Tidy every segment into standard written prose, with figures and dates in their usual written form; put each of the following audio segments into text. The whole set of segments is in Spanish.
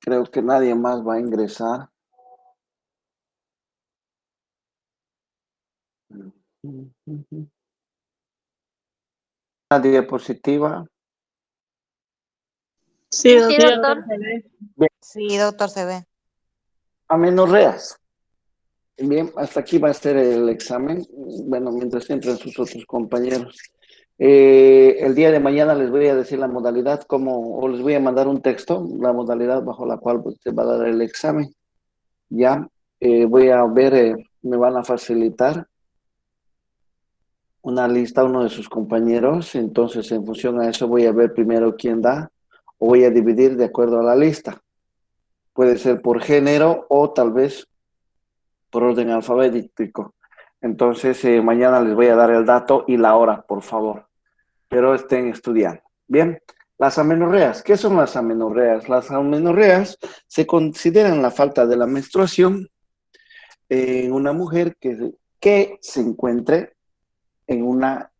Creo que nadie más va a ingresar. Una diapositiva. Sí, Sí, doctor. doctor. Bien, Sí, doctor, se ve. amenorreas. Bien, hasta aquí va a ser el examen. Bueno, mientras entran sus otros compañeros. El día de mañana les voy a decir la modalidad, o les voy a mandar un texto, la modalidad bajo la cual usted va a dar el examen. Ya, voy a ver, me van a facilitar una lista uno de sus compañeros, entonces en función a eso voy a ver primero quién da, o voy a dividir de acuerdo a la lista. Puede ser por género o tal vez por orden alfabético. Entonces, mañana les voy a dar el dato y la hora, por favor. Pero estén estudiando. Bien, las amenorreas. ¿Qué son las amenorreas? Las amenorreas se consideran la falta de la menstruación en una mujer que se encuentre en una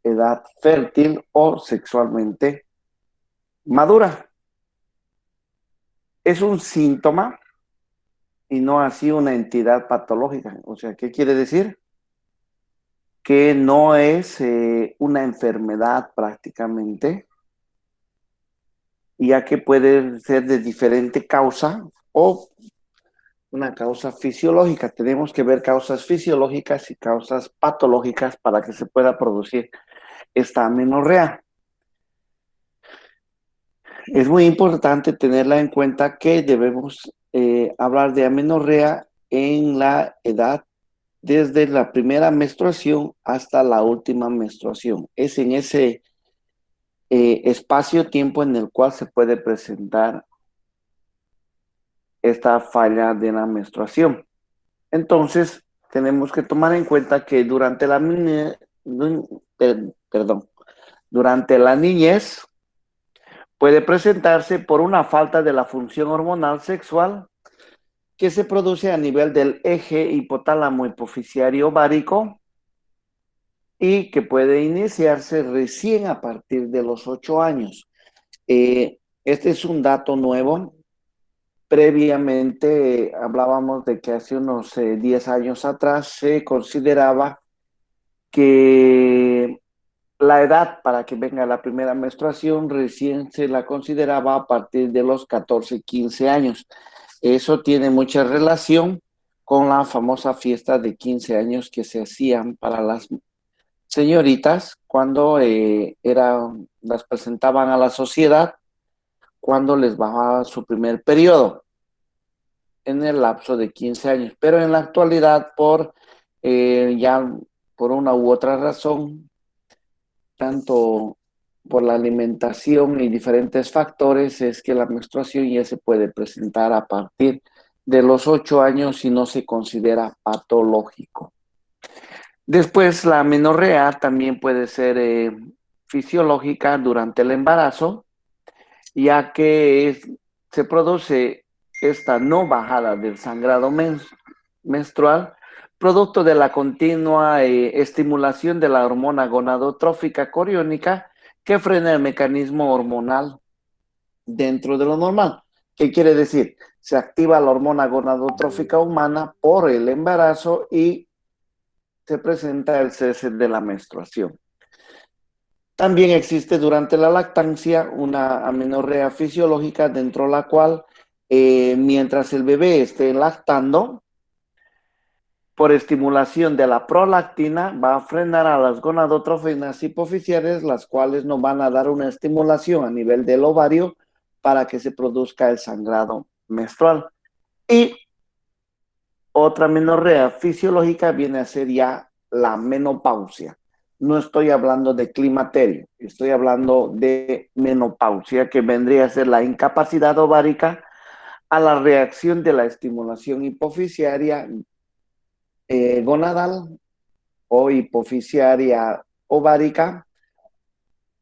edad fértil o sexualmente madura. Es un síntoma y no así una entidad patológica. O sea, ¿qué quiere decir? Que no es una enfermedad prácticamente, ya que puede ser de diferente causa o una causa fisiológica. Tenemos que ver causas fisiológicas y causas patológicas para que se pueda producir esta amenorrea. Es muy importante tenerla en cuenta que debemos hablar de amenorrea en la edad desde la primera menstruación hasta la última menstruación. Es en ese espacio-tiempo en el cual se puede presentar esta falla de la menstruación. Entonces, tenemos que tomar en cuenta que durante la niñez puede presentarse por una falta de la función hormonal sexual que se produce a nivel del eje hipotálamo hipoficiario ovárico y que iniciarse recién a partir de los 8 años. Este es un dato nuevo. Previamente hablábamos de que hace unos 10 años atrás se consideraba que la edad para que venga la primera menstruación recién se la consideraba a partir de los 14, 15 años. Eso tiene mucha relación con la famosa fiesta de 15 años que se hacían para las señoritas cuando las presentaban a la sociedad cuando les bajaba su primer periodo en el lapso de 15 años. Pero en la actualidad, ya por una u otra razón, tanto por la alimentación y diferentes factores, es que la menstruación ya se puede presentar a partir de los 8 años y no se considera patológico. Después, la amenorrea también puede ser fisiológica durante el embarazo, ya que se produce esta no bajada del sangrado menstrual, producto de la continua estimulación de la hormona gonadotrófica coriónica que frena el mecanismo hormonal dentro de lo normal. ¿Qué quiere decir? Se activa la hormona gonadotrófica humana por el embarazo y se presenta el cese de la menstruación. También existe durante la lactancia una amenorrea fisiológica dentro de la cual, mientras el bebé esté lactando, por estimulación de la prolactina, va a frenar a las gonadotrófinas hipoficiales, las cuales nos van a dar una estimulación a nivel del ovario para que se produzca el sangrado menstrual. Y otra amenorrea fisiológica viene a ser ya la menopausia. No estoy hablando de climaterio, estoy hablando de menopausia, que vendría a ser la incapacidad ovárica a la reacción de la estimulación hipoficiaria gonadal o hipoficiaria ovárica,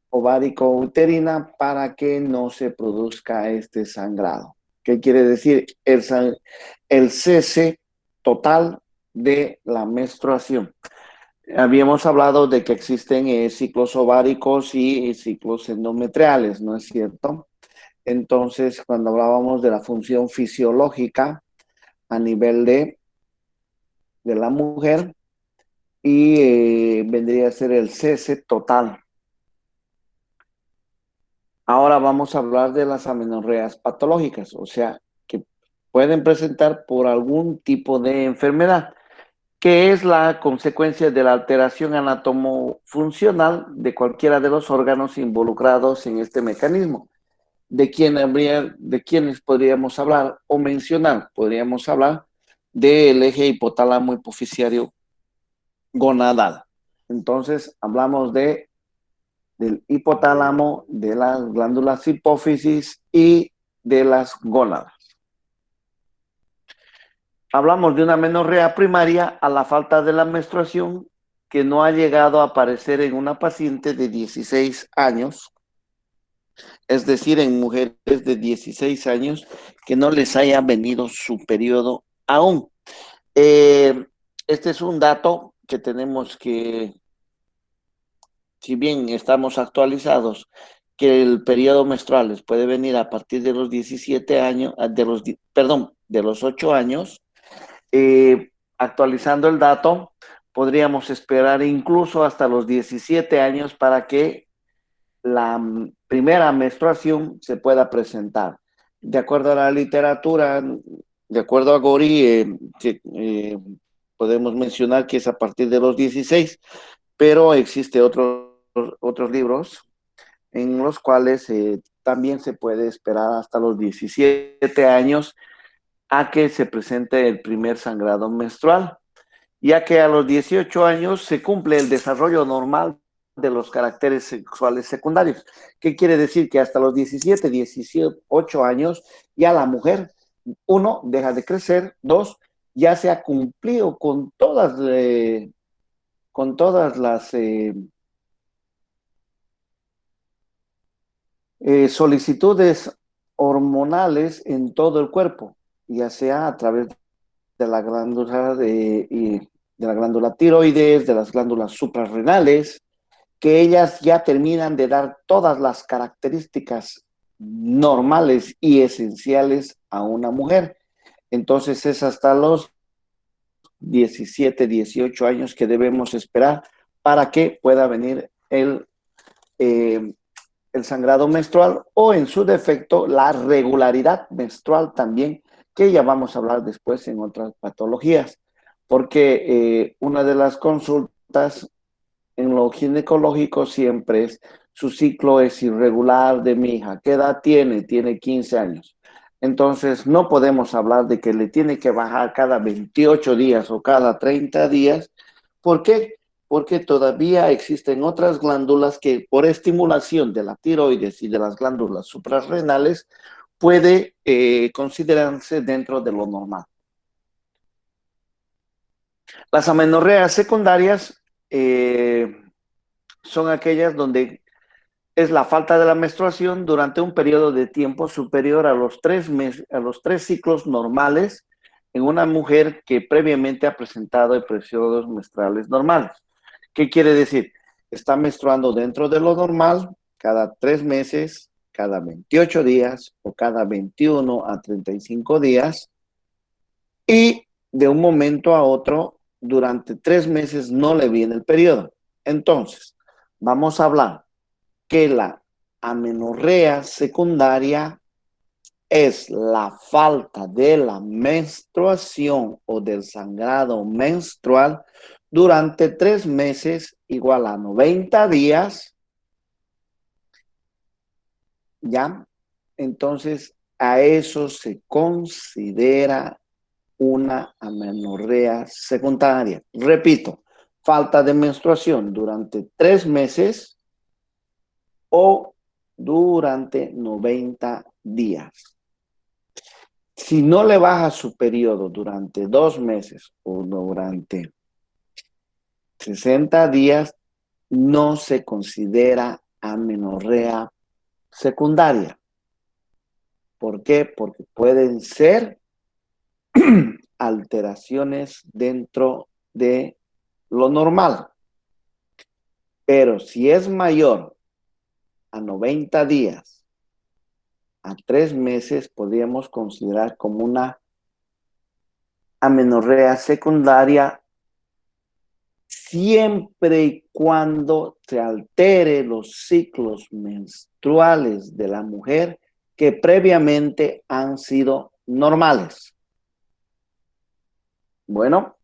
ovárico-uterina, para que no se produzca este sangrado. ¿Qué quiere decir? El cese total de la menstruación. Habíamos hablado de que existen ciclos ováricos y ciclos endometriales, ¿no es cierto? Entonces, cuando hablábamos de la función fisiológica a nivel de la mujer, y vendría a ser el cese total. Ahora vamos a hablar de las amenorreas patológicas, o sea, que pueden presentar por algún tipo de enfermedad, que es la consecuencia de la alteración anatomofuncional de cualquiera de los órganos involucrados en este mecanismo. ¿De quiénes podríamos hablar o mencionar? Podríamos hablar del eje hipotálamo hipoficiario gonadal. Entonces, hablamos del hipotálamo, de las glándulas hipófisis y de las gónadas. Hablamos de una menorrea primaria a la falta de la menstruación que no ha llegado a aparecer en una paciente de 16 años, es decir, en mujeres de 16 años que no les haya venido su periodo aún. Este es un dato que tenemos que, si bien estamos actualizados, que el periodo menstrual les puede venir a partir de los 17 años, de los 8 años, actualizando el dato, podríamos esperar incluso hasta los 17 años para que la primera menstruación se pueda presentar. De acuerdo a la literatura, de acuerdo a Gori, podemos mencionar que es a partir de los 16, pero existe otros libros en los cuales también se puede esperar hasta los 17 años a que se presente el primer sangrado menstrual, ya que a los 18 años se cumple el desarrollo normal de los caracteres sexuales secundarios. ¿Qué quiere decir? Que hasta los 17, 18 años ya la mujer, uno, deja de crecer, dos, ya se ha cumplido con todas las solicitudes hormonales en todo el cuerpo, ya sea a través de la glándula de la glándula tiroides, de las glándulas suprarrenales, que ellas ya terminan de dar todas las características normales y esenciales a una mujer. Entonces es hasta los 17, 18 años que debemos esperar para que pueda venir eh, el sangrado menstrual o en su defecto la regularidad menstrual también, que ya vamos a hablar después en otras patologías, porque una de las consultas en lo ginecológico siempre es: su ciclo es irregular de mi hija. ¿Qué edad tiene? Tiene 15 años. Entonces no podemos hablar de que le tiene que bajar cada 28 días o cada 30 días. ¿Por qué? Porque todavía existen otras glándulas que por estimulación de la tiroides y de las glándulas suprarrenales puede considerarse dentro de lo normal. Las amenorreas secundarias son aquellas donde es la falta de la menstruación durante un periodo de tiempo superior a los 3 ciclos normales en una mujer que previamente ha presentado episodios menstruales normales. ¿Qué quiere decir? Está menstruando dentro de lo normal cada 3 meses, cada 28 días o cada 21 a 35 días, y de un momento a otro, durante 3 meses no le viene el periodo. Entonces, vamos a hablar que la amenorrea secundaria es la falta de la menstruación o del sangrado menstrual durante 3 meses igual a 90 días, ¿ya? Entonces, a eso se considera una amenorrea secundaria. Repito, falta de menstruación durante 3 meses o durante 90 días. Si no le baja su periodo durante 2 meses o durante 60 días, no se considera amenorrea secundaria. ¿Por qué? Porque pueden ser alteraciones dentro de lo normal. Pero si es mayor a 90 días a 3 meses podríamos considerar como una amenorrea secundaria siempre y cuando se altere los ciclos menstruales de la mujer que previamente han sido normales. Bueno,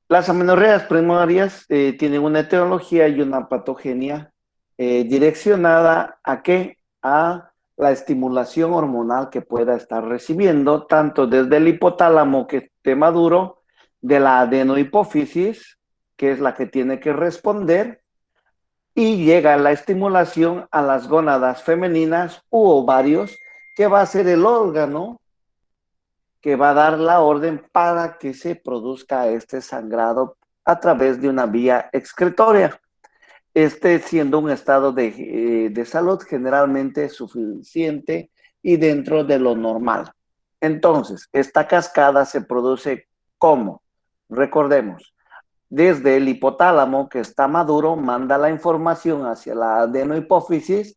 las amenorreas primarias tienen una etiología y una patogenia direccionada ¿a qué? A la estimulación hormonal que pueda estar recibiendo, tanto desde el hipotálamo que esté maduro, de la adenohipófisis, que es la que tiene que responder, y llega la estimulación a las gónadas femeninas u ovarios, que va a ser el órgano que va a dar la orden para que se produzca este sangrado a través de una vía excretoria. Este siendo un estado de salud generalmente suficiente y dentro de lo normal. Entonces, esta cascada se produce ¿cómo? Recordemos, desde el hipotálamo que está maduro, manda la información hacia la adenohipófisis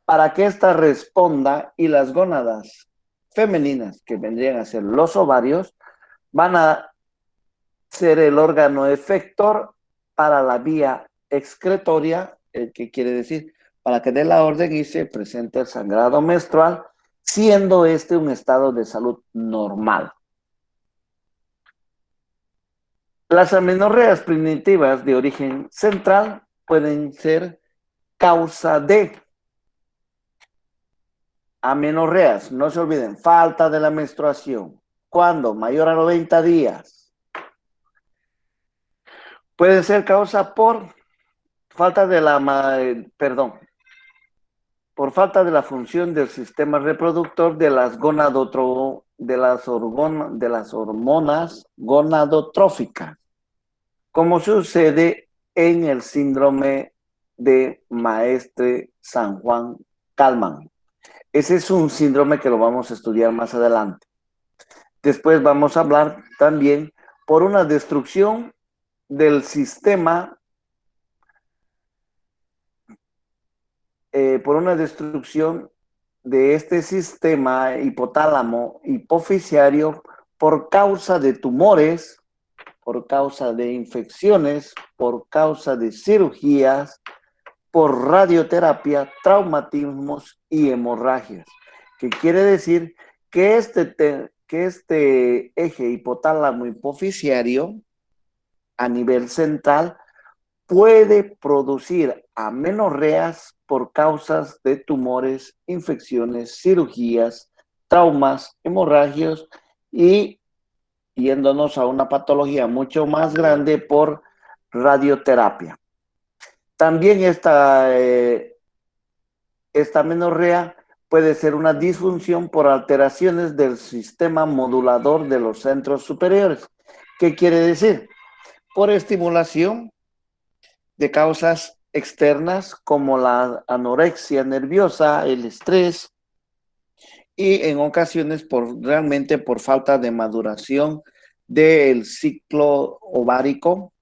para que ésta responda y las gónadas femeninas, que vendrían a ser los ovarios, van a ser el órgano efector para la vía excretoria, que quiere decir para que dé la orden y se presente el sangrado menstrual, siendo este un estado de salud normal. Las amenorreas primitivas de origen central pueden ser causa de amenorreas, no se olviden, falta de la menstruación. ¿Cuándo? Mayor a 90 días. Puede ser causa por falta de por falta de la función del sistema reproductor de las de las hormonas gonadotróficas, como sucede en el síndrome de Maestre-San Juan Kalman. Ese es un síndrome que lo vamos a estudiar más adelante. Después vamos a hablar también por una destrucción del sistema, por una destrucción de este sistema hipotálamo hipoficiario por causa de tumores, por causa de infecciones, por causa de cirugías, por radioterapia, traumatismos y hemorragias, que quiere decir que este eje hipotálamo hipoficiario a nivel central puede producir amenorreas por causas de tumores, infecciones, cirugías, traumas, hemorragias y yéndonos a una patología mucho más grande por radioterapia. También esta amenorrea puede ser una disfunción por alteraciones del sistema modulador de los centros superiores. ¿Qué quiere decir? Por estimulación de causas externas como la anorexia nerviosa, el estrés y en ocasiones realmente por falta de maduración del ciclo ovárico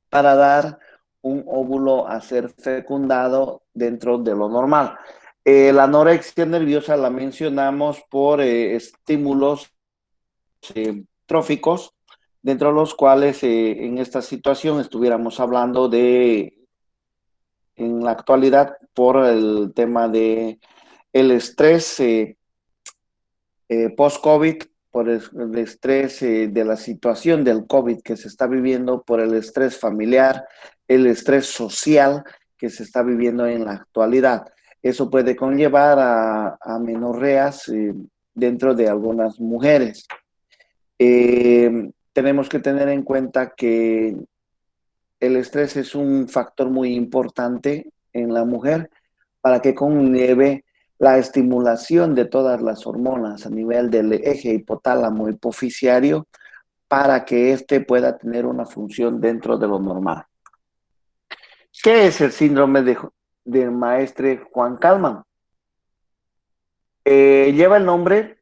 para dar un óvulo a ser fecundado dentro de lo normal. La anorexia nerviosa la mencionamos por estímulos tróficos, dentro de los cuales en esta situación estuviéramos hablando de, en la actualidad, por el tema de el estrés post-COVID, por el estrés de la situación del COVID que se está viviendo, por el estrés familiar, el estrés social que se está viviendo en la actualidad. Eso puede conllevar a amenorreas dentro de algunas mujeres. Tenemos que tener en cuenta que el estrés es un factor muy importante en la mujer para que conlleve la estimulación de todas las hormonas a nivel del eje hipotálamo hipoficiario para que éste pueda tener una función dentro de lo normal. ¿Qué es el síndrome de Maestre Juan Kalman? Lleva el nombre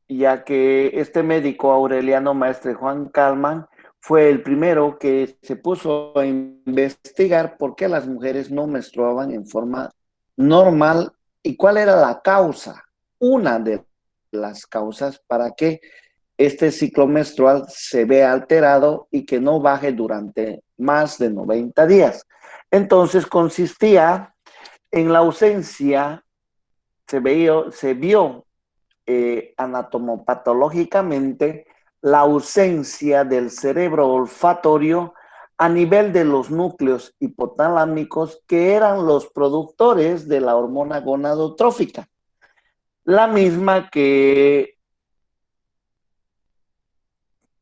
ya que este médico Aureliano Maestre Juan Kalman fue el primero que se puso a investigar por qué las mujeres no menstruaban en forma normal ¿Y cuál era la causa? Una de las causas para que este ciclo menstrual se vea alterado y que no baje durante más de 90 días. Entonces consistía en la ausencia, se vio anatomopatológicamente la ausencia del cerebro olfatorio a nivel de los núcleos hipotalámicos que eran los productores de la hormona gonadotrófica, la misma que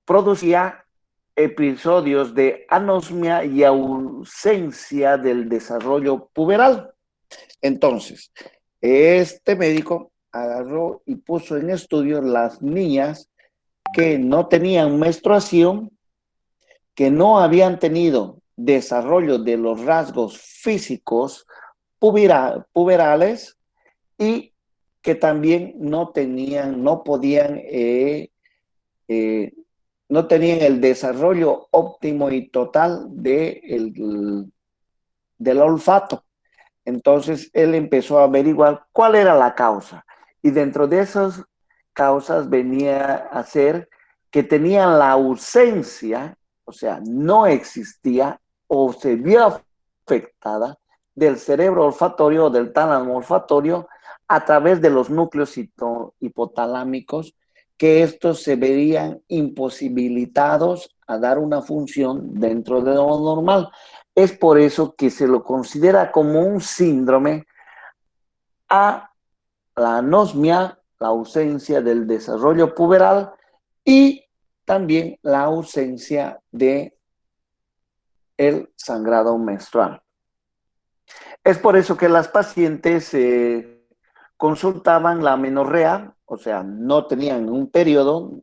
producía episodios de anosmia y ausencia del desarrollo puberal. Entonces, este médico agarró y puso en estudio las niñas que no tenían menstruación, que no habían tenido desarrollo de los rasgos físicos puberales y que también no tenían, no podían, no tenían el desarrollo óptimo y total del olfato. Entonces él empezó a averiguar cuál era la causa. Y dentro de esas causas venía a ser que tenían la ausencia, o sea, no existía o se vio afectada del cerebro olfatorio o del tálamo olfatorio a través de los núcleos hipotalámicos, que estos se verían imposibilitados a dar una función dentro de lo normal. Es por eso que se lo considera como un síndrome a la anosmia, la ausencia del desarrollo puberal y también la ausencia de el sangrado menstrual. Es por eso que las pacientes consultaban la amenorrea, o sea, no tenían un periodo,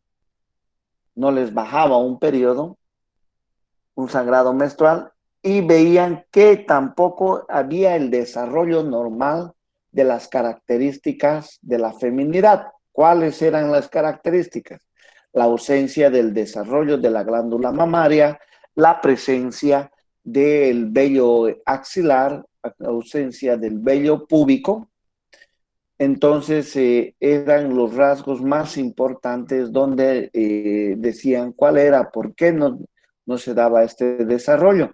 no les bajaba un periodo, un sangrado menstrual, y veían que tampoco había el desarrollo normal de las características de la feminidad. ¿Cuáles eran las características? La ausencia del desarrollo de la glándula mamaria, la presencia del vello axilar, la ausencia del vello púbico. Entonces eran los rasgos más importantes donde decían cuál era, por qué no se daba este desarrollo.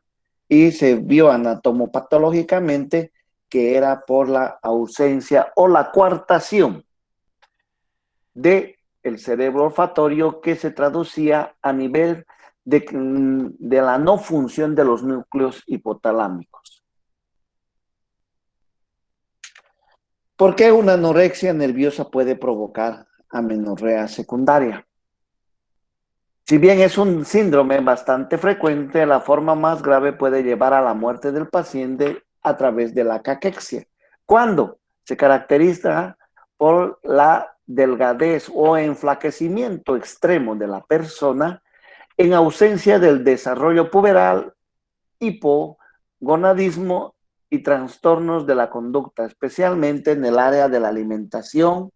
Y se vio anatomopatológicamente que era por la ausencia o la coartación del cerebro olfatorio, que se traducía a nivel de la no función de los núcleos hipotalámicos. ¿Por qué una anorexia nerviosa puede provocar amenorrea secundaria? Si bien es un síndrome bastante frecuente, la forma más grave puede llevar a la muerte del paciente a través de la caquexia, cuando se caracteriza por la delgadez o enflaquecimiento extremo de la persona en ausencia del desarrollo puberal, hipogonadismo y trastornos de la conducta, especialmente en el área de la alimentación,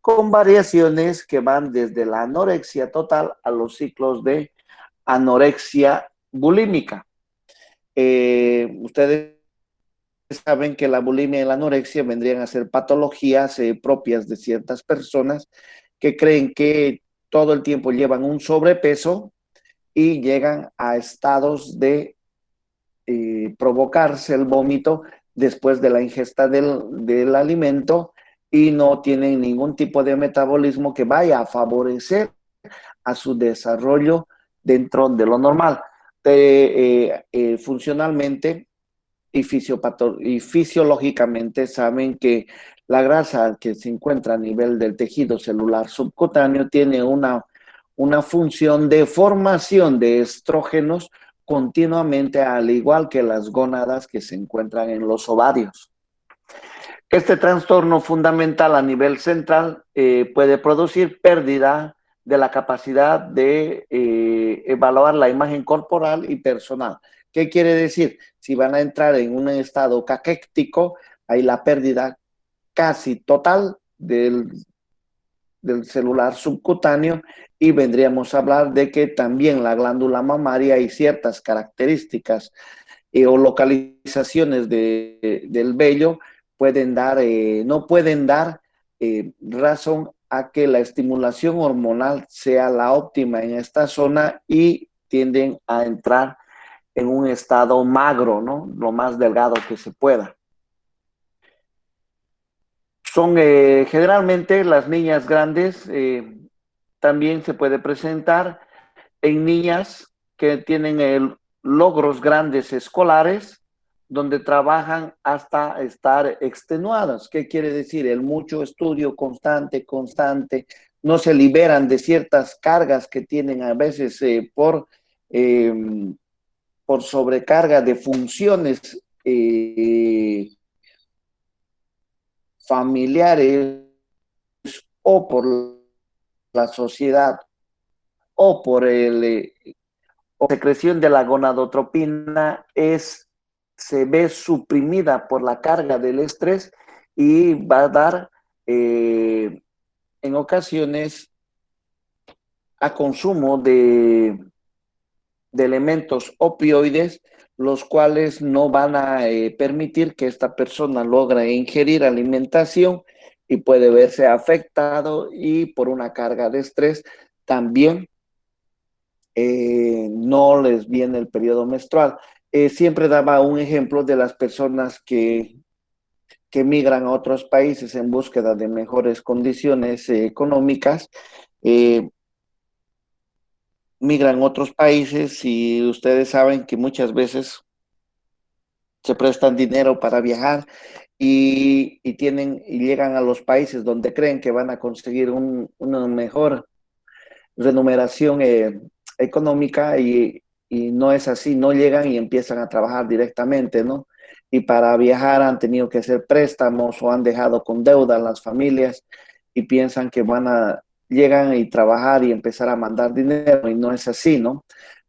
con variaciones que van desde la anorexia total a los ciclos de anorexia bulímica. Ustedes saben que la bulimia y la anorexia vendrían a ser patologías propias de ciertas personas que creen que todo el tiempo llevan un sobrepeso y llegan a estados de provocarse el vómito después de la ingesta del alimento y no tienen ningún tipo de metabolismo que vaya a favorecer a su desarrollo dentro de lo normal. Funcionalmente y fisiológicamente saben que la grasa que se encuentra a nivel del tejido celular subcutáneo tiene una función de formación de estrógenos continuamente, al igual que las gónadas que se encuentran en los ovarios. Este trastorno fundamental a nivel central puede producir pérdida de la capacidad de evaluar la imagen corporal y personal. ¿Qué quiere decir? Si van a entrar en un estado caquéctico, hay la pérdida casi total del celular subcutáneo y vendríamos a hablar de que también la glándula mamaria y ciertas características o localizaciones del vello no pueden dar razón a que la estimulación hormonal sea la óptima en esta zona y tienden a entrar en un estado magro, ¿no? Lo más delgado que se pueda. Son generalmente las niñas grandes, también se puede presentar en niñas que tienen logros grandes escolares, donde trabajan hasta estar extenuadas. ¿Qué quiere decir? El mucho estudio constante, no se liberan de ciertas cargas que tienen a veces eh, por sobrecarga de funciones familiares o por la sociedad o por o secreción de la gonadotropina se ve suprimida por la carga del estrés y va a dar en ocasiones a consumo de elementos opioides, los cuales no van a permitir que esta persona logre ingerir alimentación y puede verse afectado y por una carga de estrés también no les viene el periodo menstrual. Siempre daba un ejemplo de las personas que migran a otros países en búsqueda de mejores condiciones económicas. eh, Migran a otros países y ustedes saben que muchas veces se prestan dinero para viajar y llegan a los países donde creen que van a conseguir una mejor remuneración económica y no es así, no llegan y empiezan a trabajar directamente, ¿no? Y para viajar han tenido que hacer préstamos o han dejado con deuda las familias y piensan que llegan y trabajar y empezar a mandar dinero y no es así, ¿no?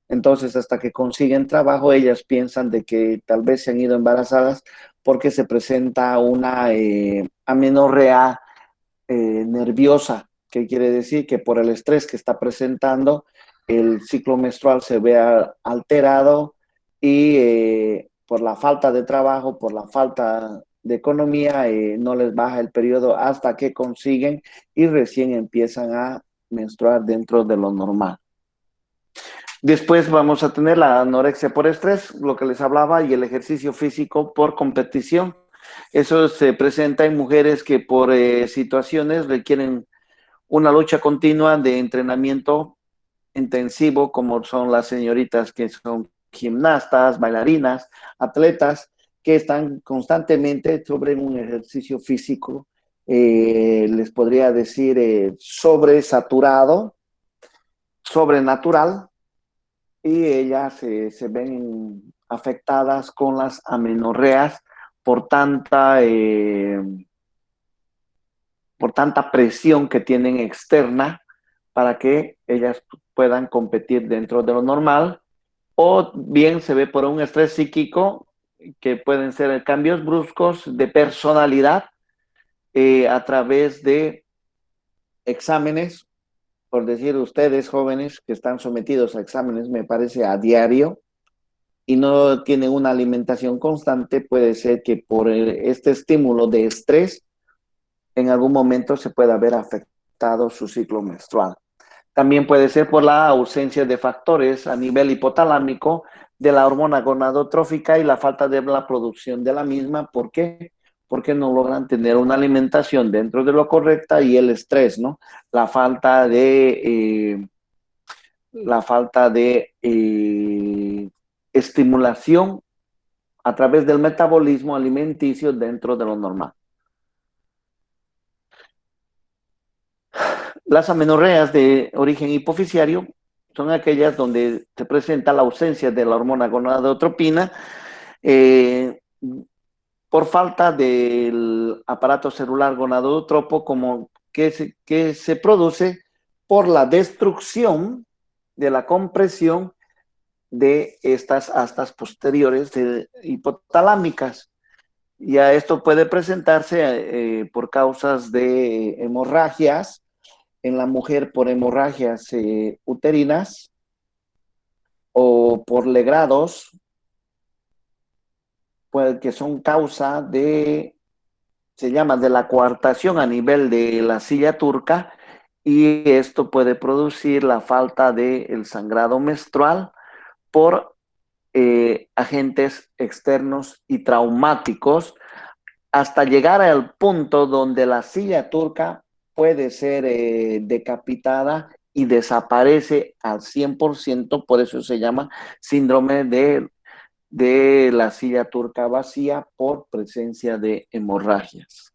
Entonces, hasta que consiguen trabajo, ellas piensan de que tal vez se han ido embarazadas porque se presenta una amenorrea nerviosa, que quiere decir que por el estrés que está presentando, el ciclo menstrual se ve alterado y por la falta de trabajo, por la falta de economía, no les baja el periodo hasta que consiguen y recién empiezan a menstruar dentro de lo normal. Después vamos a tener la anorexia por estrés, lo que les hablaba, y el ejercicio físico por competición. Eso se presenta en mujeres que por situaciones requieren una lucha continua de entrenamiento intensivo, como son las señoritas que son gimnastas, bailarinas, atletas, que están constantemente sobre un ejercicio físico, les podría decir, sobresaturado, sobrenatural, y ellas se ven afectadas con las amenorreas por por tanta presión que tienen externa para que ellas puedan competir dentro de lo normal, o bien se ve por un estrés psíquico que pueden ser cambios bruscos de personalidad a través de exámenes, por decir ustedes jóvenes que están sometidos a exámenes, me parece a diario, y no tienen una alimentación constante, puede ser que por este estímulo de estrés en algún momento se pueda ver afectado su ciclo menstrual. También puede ser por la ausencia de factores a nivel hipotalámico de la hormona gonadotrófica y la falta de la producción de la misma. ¿Por qué? Porque no logran tener una alimentación dentro de lo correcta y el estrés, ¿no? La falta de estimulación a través del metabolismo alimenticio dentro de lo normal. Las amenorreas de origen hipoficiario son aquellas donde se presenta la ausencia de la hormona gonadotropina eh, por falta del aparato celular gonadotropo como que se produce por la destrucción de la compresión de estas astas posteriores hipotalámicas. Ya esto puede presentarse por causas de hemorragias, en la mujer por hemorragias uterinas o por legrados, pues, que son causa de se llama de la coartación a nivel de la silla turca, y esto puede producir la falta del sangrado menstrual por agentes externos y traumáticos, hasta llegar al punto donde la silla turca puede ser decapitada y desaparece al 100%. Por eso se llama síndrome de la silla turca vacía por presencia de hemorragias.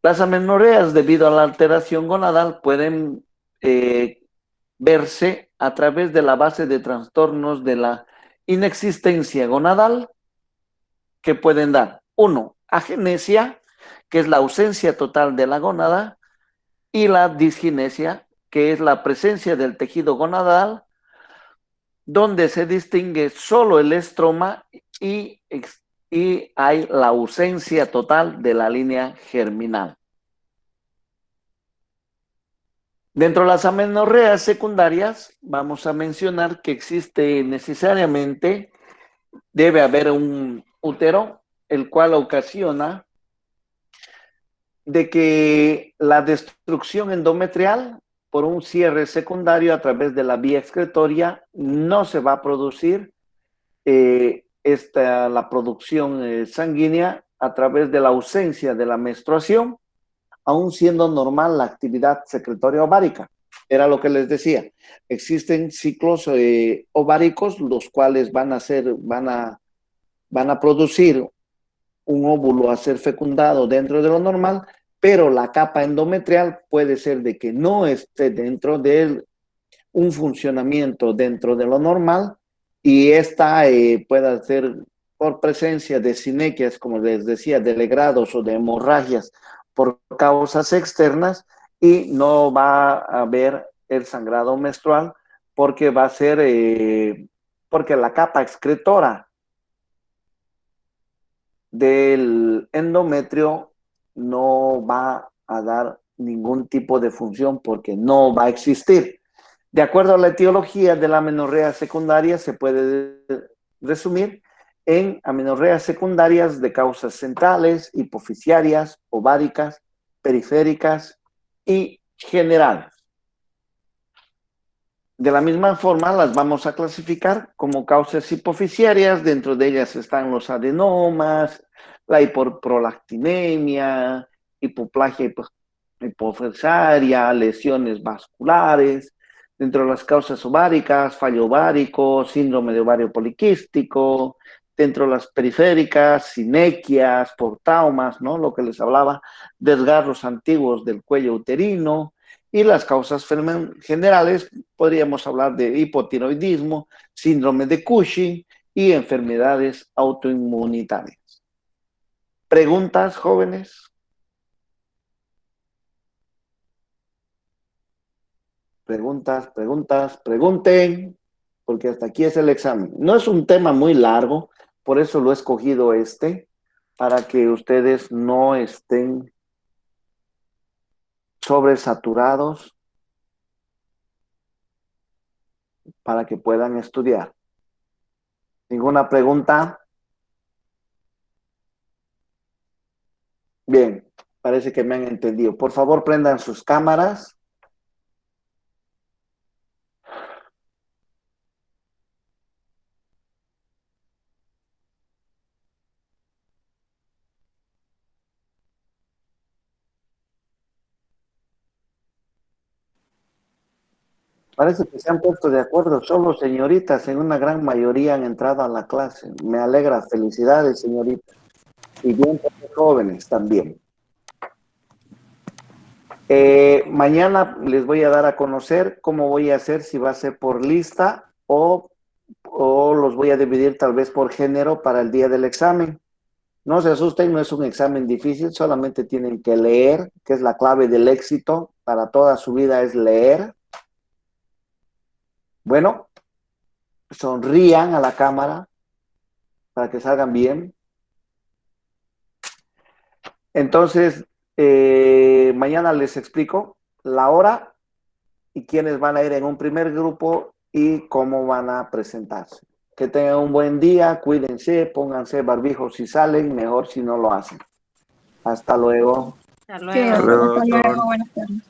Las amenorreas, debido a la alteración gonadal, pueden verse a través de la base de trastornos de la inexistencia gonadal, que pueden dar: uno, agenesia, que es la ausencia total de la gónada, y la disginesia, que es la presencia del tejido gonadal, donde se distingue solo el estroma y hay la ausencia total de la línea germinal. Dentro de las amenorreas secundarias, vamos a mencionar que existe necesariamente, debe haber un útero, el cual ocasiona de que la destrucción endometrial por un cierre secundario a través de la vía excretoria no se va a producir la producción sanguínea a través de la ausencia de la menstruación, aún siendo normal la actividad secretoria ovárica. Era lo que les decía. Existen ciclos ováricos, los cuales van a producir un óvulo a ser fecundado dentro de lo normal, pero la capa endometrial puede ser de que no esté dentro de un funcionamiento dentro de lo normal, y esta puede ser por presencia de sinequias, como les decía, de legrados o de hemorragias por causas externas, y no va a haber el sangrado menstrual porque va a ser, porque la capa excretora del endometrio no va a dar ningún tipo de función porque no va a existir. De acuerdo a la etiología de la amenorrea secundaria, se puede resumir en amenorreas secundarias de causas centrales, hipofisiarias, ováricas, periféricas y generales. De la misma forma, las vamos a clasificar como causas hipofisiarias. Dentro de ellas están los adenomas, la hipoprolactinemia, hipoplasia hipofisaria, lesiones vasculares. Dentro de las causas ováricas, fallo ovárico, síndrome de ovario poliquístico. Dentro de las periféricas, sinequias por traumas, ¿no? Lo que les hablaba, desgarros antiguos del cuello uterino. Y las causas generales, podríamos hablar de hipotiroidismo, síndrome de Cushing y enfermedades autoinmunitarias. ¿Preguntas, jóvenes? Preguntas, pregunten, porque hasta aquí es el examen. No es un tema muy largo, por eso lo he escogido para que ustedes no estén sobresaturados, para que puedan estudiar. ¿Ninguna pregunta? Bien, parece que me han entendido. Por favor, prendan sus cámaras. Parece que se han puesto de acuerdo solo señoritas, en una gran mayoría han entrado a la clase. Me alegra, felicidades, señoritas. Y bien, jóvenes también. Mañana les voy a dar a conocer cómo voy a hacer, si va a ser por lista o los voy a dividir tal vez por género para el día del examen. No se asusten, no es un examen difícil, solamente tienen que leer, que es la clave del éxito para toda su vida, es leer. Bueno, sonrían a la cámara para que salgan bien. Entonces, mañana les explico la hora y quiénes van a ir en un primer grupo y cómo van a presentarse. Que tengan un buen día, cuídense, pónganse barbijo si salen, mejor si no lo hacen. Hasta luego. Hasta Sí, luego. hasta luego, buenas tardes.